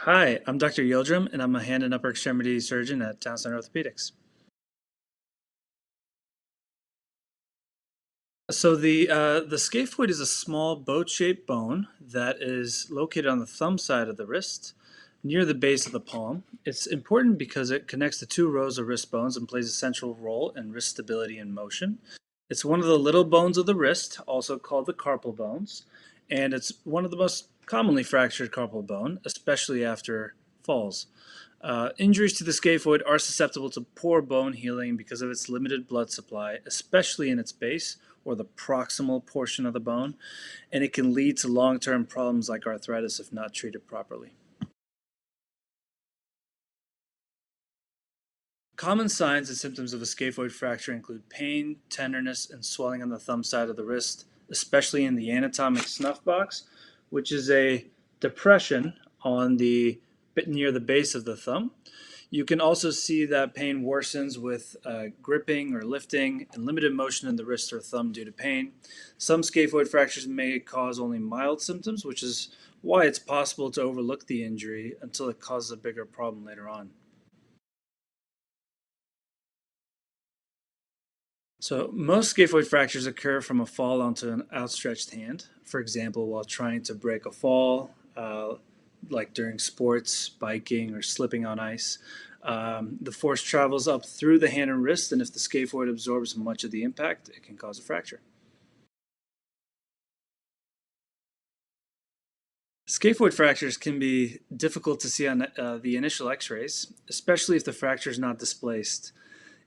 Hi, I'm Dr. Yildirim, and I'm a hand and upper extremity surgeon at Town Center Orthopaedics. So the scaphoid is a small boat-shaped bone that is located on the thumb side of the wrist, near the base of the palm. It's important because it connects the two rows of wrist bones and plays a central role in wrist stability and motion. It's one of the little bones of the wrist, also called the carpal bones, and it's one of the most commonly fractured carpal bone, especially after falls. Injuries to the scaphoid are susceptible to poor bone healing because of its limited blood supply, especially in its base or the proximal portion of the bone, and it can lead to long-term problems like arthritis if not treated properly. Common signs and symptoms of a scaphoid fracture include pain, tenderness, and swelling on the thumb side of the wrist, especially in the anatomic snuff box, which is a depression on the bit near the base of the thumb. You can also see that pain worsens with gripping or lifting and limited motion in the wrist or thumb due to pain. Some scaphoid fractures may cause only mild symptoms, which is why it's possible to overlook the injury until it causes a bigger problem later on. So, most scaphoid fractures occur from a fall onto an outstretched hand, for example, while trying to break a fall, like during sports, biking, or slipping on ice. The force travels up through the hand and wrist, and if the scaphoid absorbs much of the impact, it can cause a fracture. Scaphoid fractures can be difficult to see on the initial x-rays, especially if the fracture is not displaced.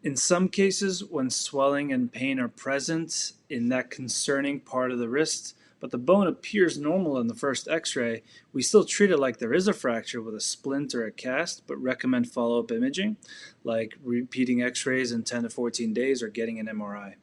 In some cases, when swelling and pain are present in that concerning part of the wrist, but the bone appears normal in the first x-ray, we still treat it like there is a fracture with a splint or a cast, but recommend follow-up imaging, like repeating x-rays in 10 to 14 days or getting an MRI.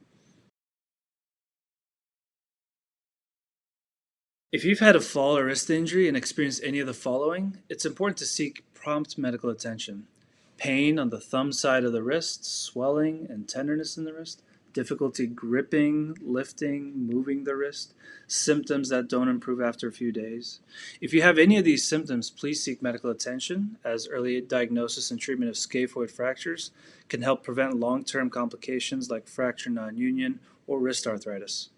If you've had a fall or wrist injury and experienced any of the following, it's important to seek prompt medical attention. Pain on the thumb side of the wrist, swelling and tenderness in the wrist, difficulty gripping, lifting, moving the wrist, symptoms that don't improve after a few days. If you have any of these symptoms, please seek medical attention, as early diagnosis and treatment of scaphoid fractures can help prevent long-term complications like fracture non-union or wrist arthritis.